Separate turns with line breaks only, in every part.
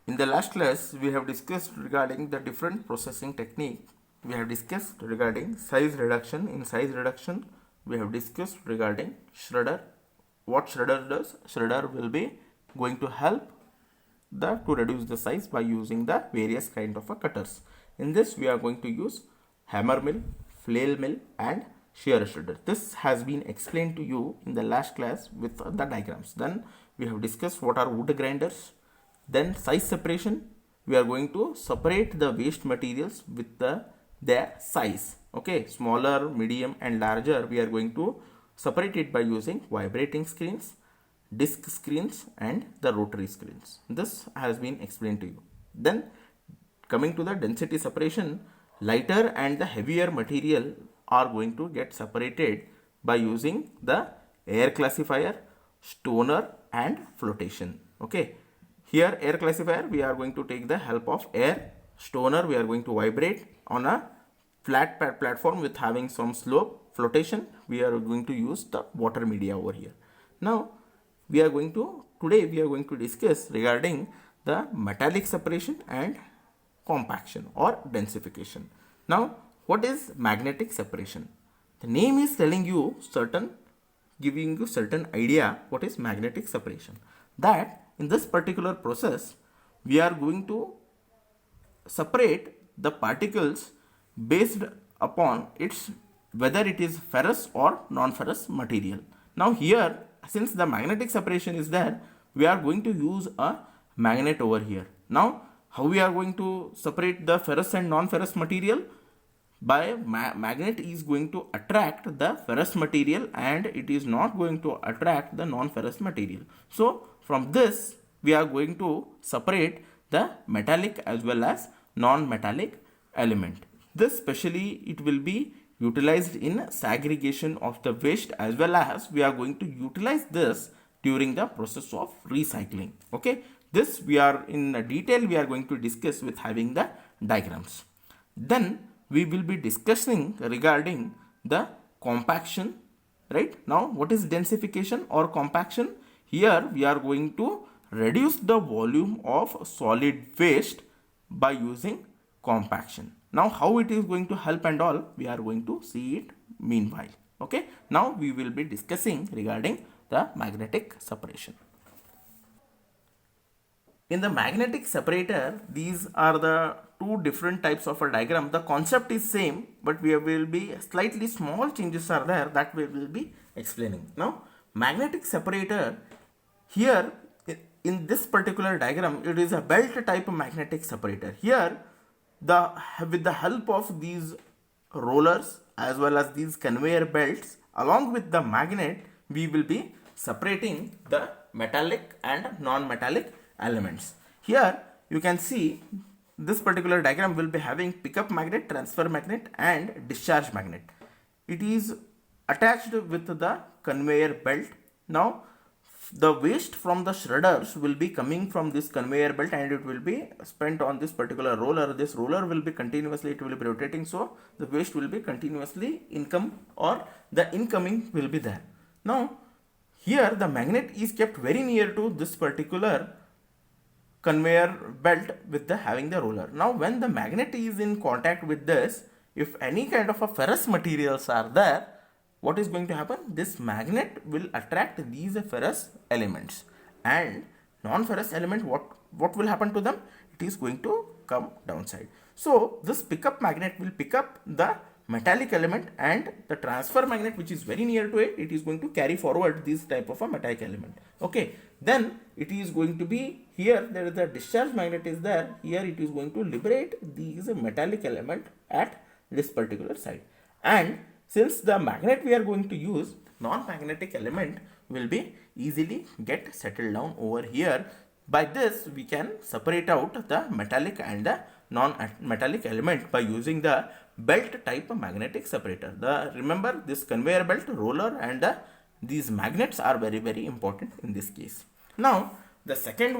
In the last class, we have discussed regarding the different processing technique. We have discussed regarding size reduction. In size reduction, we have discussed regarding shredder. What shredder does? Shredder will be going to help to reduce the size by using the various kind of cutters. In this, we are going to use hammer mill, flail mill, and shear shredder. This has been explained to you in the last class with the diagrams. Then we have discussed what are wood grinders. Then size separation, we are going to separate the waste materials with their size. Okay, smaller, medium and larger, we are going to separate it by using vibrating screens, disc screens and the rotary screens. This has been explained to you. Then coming to the density separation, lighter and the heavier material are going to get separated by using the air classifier, stoner and flotation. Okay. Here air classifier, we are going to take the help of air. Stoner, we are going to vibrate on a flat platform with having some slope. Flotation, we are going to use the water media over here. Now, today we are going to discuss regarding the metallic separation and compaction or densification. Now, what is magnetic separation? The name is telling you giving you certain idea what is magnetic separation. That in this particular process, we are going to separate the particles based upon its whether it is ferrous or non-ferrous material. Now here, since the magnetic separation is there, we are going to use a magnet over here. Now, how we are going to separate the ferrous and non-ferrous material? By magnet is going to attract the ferrous material and it is not going to attract the non-ferrous material. So, from this, we are going to separate the metallic as well as non-metallic element. This specially it will be utilized in segregation of the waste as well as we are going to utilize this during the process of recycling. Okay, this we are in detail we are going to discuss with having the diagrams. Then we will be discussing regarding the compaction. Right now, what is densification or compaction? Here we are going to reduce the volume of solid waste by using compaction. Now, how it is going to help and all, we are going to see it meanwhile. Okay. Now, we will be discussing regarding the magnetic separation. In the magnetic separator, these are the two different types of a diagram. The concept is same, but we will be slightly small changes are there that we will be explaining. Now, magnetic separator, here in this particular diagram, it is a belt type of magnetic separator. Here, with the help of these rollers as well as these conveyor belts, along with the magnet, we will be separating the metallic and non-metallic elements. Here, you can see this particular diagram will be having pickup magnet, transfer magnet and discharge magnet. It is attached with the conveyor belt. Now, the waste from the shredders will be coming from this conveyor belt and it will be spent on this particular roller. This roller will be continuously, it will be rotating, so the waste will be continuously the incoming will be there. Now, here the magnet is kept very near to this particular conveyor belt with having the roller. Now, when the magnet is in contact with this, if any kind of a ferrous materials are there, what is going to happen? This magnet will attract these ferrous elements and non-ferrous element, what will happen to them? It is going to come downside. So, this pickup magnet will pick up the metallic element and the transfer magnet which is very near to it, it is going to carry forward this type of a metallic element. Okay, then it is going to be here, there is a discharge magnet is there, here it is going to liberate these metallic element at this particular side. And since the magnet we are going to use, non-magnetic element will be easily get settled down over here. By this, we can separate out the metallic and the non-metallic element by using the belt type of magnetic separator. Remember this conveyor belt, roller and these magnets are very, very important in this case. Now, the second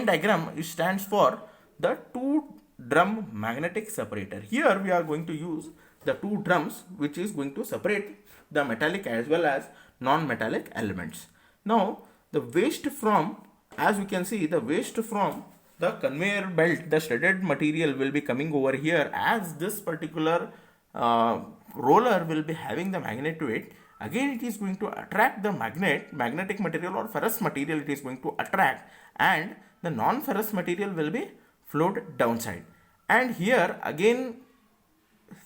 diagram stands for the two drum magnetic separator. Here we are going to use the two drums which is going to separate the metallic as well as non-metallic elements. Now, the waste from, as you can see, the waste from the conveyor belt, the shredded material will be coming over here, as this particular roller will be having the magnet to it. Again, it is going to attract the magnetic material or ferrous material, it is going to attract, and the non-ferrous material will be flowed downside. And here again,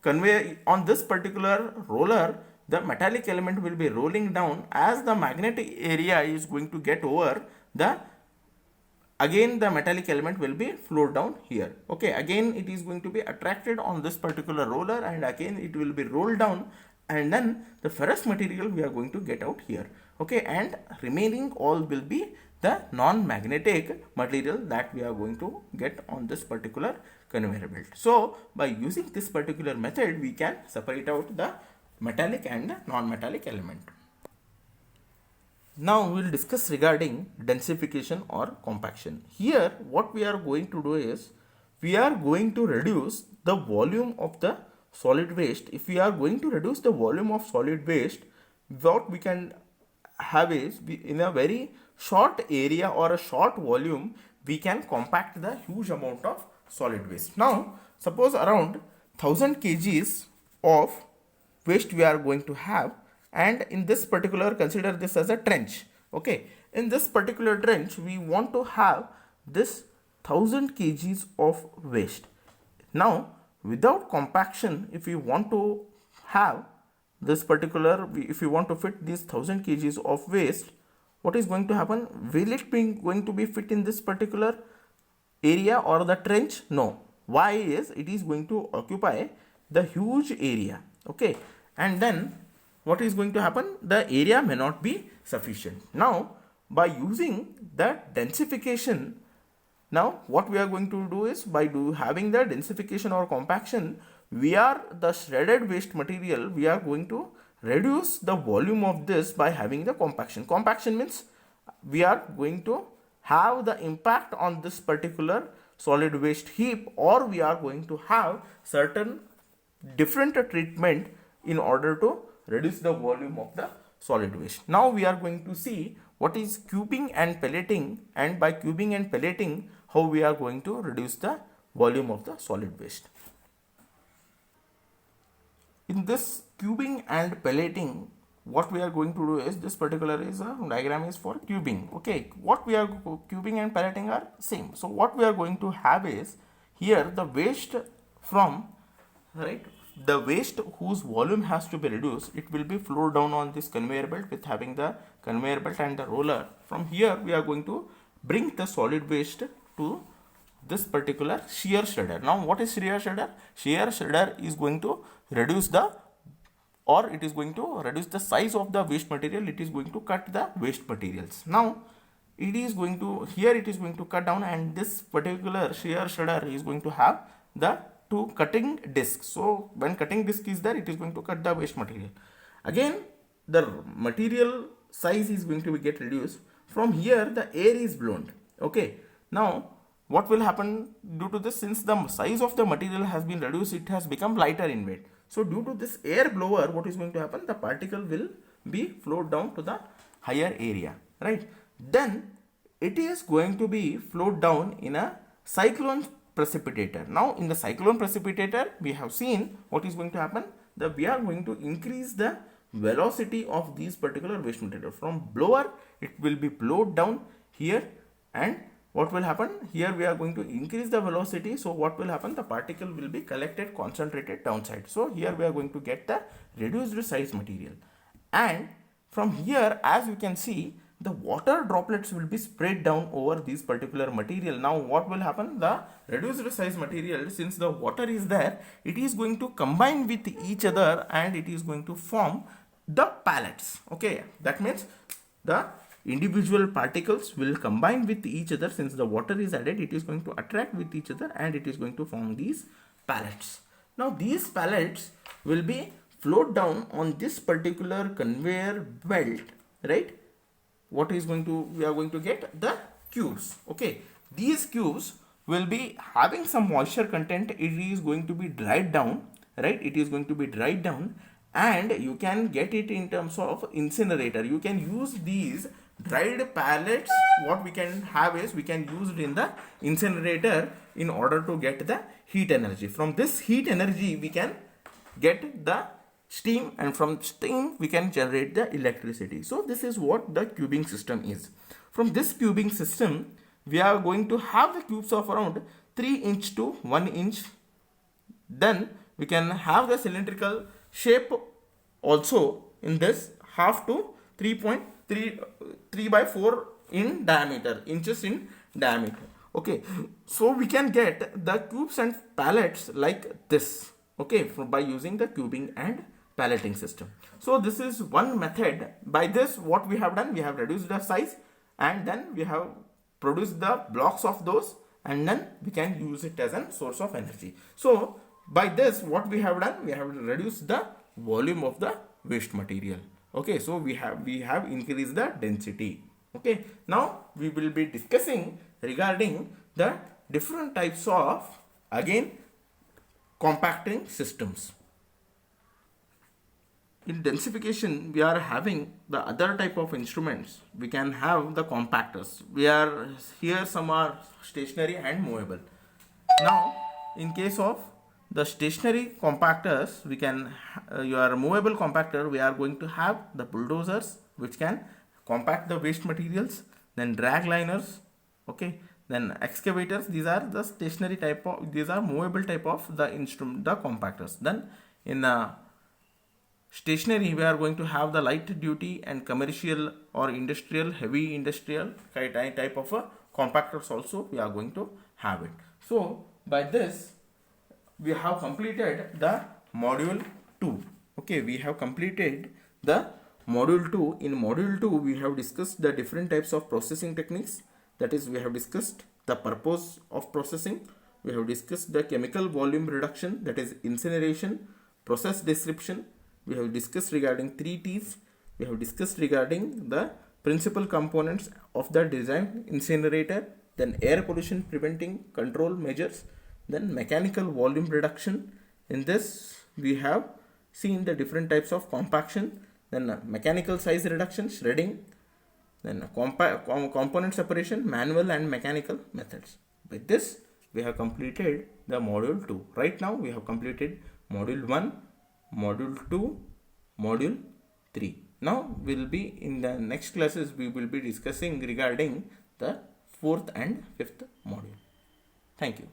convey on this particular roller, the metallic element will be rolling down, as the magnetic area is going to get over the, again the metallic element will be flowed down here. Okay, again it is going to be attracted on this particular roller, and again it will be rolled down, and then the ferrous material we are going to get out here. Okay, and remaining all will be the non-magnetic material that we are going to get on this particular conveyor belt. So by using this particular method, we can separate out the metallic and non-metallic element. Now we will discuss regarding densification or compaction. Here what we are going to do is, we are going to reduce the volume of the solid waste. If we are going to reduce the volume of solid waste, what we can have is, in a very short area or a short volume, we can compact the huge amount of solid waste. Now suppose around 1000 kgs of waste we are going to have, and in this particular, consider this as a trench. Okay, in this particular trench we want to have this 1000 kgs of waste. Now without compaction, if we want to have this particular, if we want to fit these 1000 kgs of waste, what is going to happen? Will it be going to be fit in this particular area or the trench? No. Why is, it is going to occupy the huge area. Okay, and then what is going to happen? The area may not be sufficient. Now by using the densification, now what we are going to do is, by having the densification or compaction, we are the shredded waste material, we are going to reduce the volume of this by having the compaction. Compaction means we are going to have the impact on this particular solid waste heap, or we are going to have certain different treatment in order to reduce the volume of the solid waste. Now we are going to see what is cubing and pelleting, and by cubing and pelleting, how we are going to reduce the volume of the solid waste. In this cubing and pelleting, what we are going to do is, this particular is a diagram is for cubing. Okay, what we are cubing and pelleting are same. So what we are going to have is, here the waste from, right, the waste whose volume has to be reduced, it will be flowed down on this conveyor belt with having the conveyor belt and the roller. From here we are going to bring the solid waste to this particular shear shredder. Now what is shear shredder? Shear shredder is going to reduce the, or it is going to reduce the size of the waste material, it is going to cut the waste materials. Now it is going to, here it is going to cut down, and this particular shear shredder is going to have the two cutting discs. So when cutting disc is there, it is going to cut the waste material. Again the material size is going to be get reduced. From here the air is blown. Okay, now what will happen due to this? Since the size of the material has been reduced, it has become lighter in weight. So due to this air blower, what is going to happen? The particle will be flowed down to the higher area, right? Then it is going to be flowed down in a cyclone precipitator. Now in the cyclone precipitator, we have seen what is going to happen. That we are going to increase the velocity of these particular waste material. From blower, it will be blowed down here, and what will happen? Here we are going to increase the velocity. So what will happen? The particle will be collected, concentrated downside. So here we are going to get the reduced size material. And from here, as you can see, the water droplets will be spread down over this particular material. Now what will happen? The reduced size material, since the water is there, it is going to combine with each other and it is going to form the pellets. Okay, that means the individual particles will combine with each other. Since the water is added, it is going to attract with each other and it is going to form these pellets. Now these pellets will be flowed down on this particular conveyor belt, right? What is going to, we are going to get the cubes. Okay, these cubes will be having some moisture content. It is going to be dried down, right? It is going to be dried down, and you can get it in terms of incinerator. You can use these dried pellets, what we can have is we can use it in the incinerator in order to get the heat energy. From this heat energy we can get the steam, and from steam we can generate the electricity. So this is what the cubing system is. From this cubing system we are going to have the cubes of around 3 inch to 1 inch. Then we can have the cylindrical shape also in this half to 3.3 by 4 in diameter, inches in diameter. Okay, so we can get the cubes and pallets like this, okay, by using the cubing and palleting system. So this is one method. By this what we have done, we have reduced the size and then we have produced the blocks of those, and then we can use it as a source of energy. So by this what we have done, we have reduced the volume of the waste material. Okay, so we have increased the density. Okay, now we will be discussing regarding the different types of, again, compacting systems. In densification we are having the other type of instruments. We can have the compactors. We are here, some are stationary and movable. Now in case of the stationary compactors, we can your movable compactor, we are going to have the bulldozers which can compact the waste materials, then drag liners, okay, then excavators. These are the stationary type of, these are movable type of the instrument, the compactors. Then in stationary we are going to have the light duty and commercial or industrial, heavy industrial type of compactors also we are going to have it. So by this we have completed the module 2. Okay, we have completed the module 2. In module 2 we have discussed the different types of processing techniques. That is, we have discussed the purpose of processing, we have discussed the chemical volume reduction, that is incineration, process description, we have discussed regarding 3 T's, we have discussed regarding the principal components of the design incinerator, then air pollution preventing control measures, then mechanical volume reduction. In this we have seen the different types of compaction, then mechanical size reduction, shredding, then component separation, manual and mechanical methods. With this we have completed the module 2. Right now we have completed module 1, module 2, module 3. Now we will be in the next classes we will be discussing regarding the 4th and 5th module. Thank you.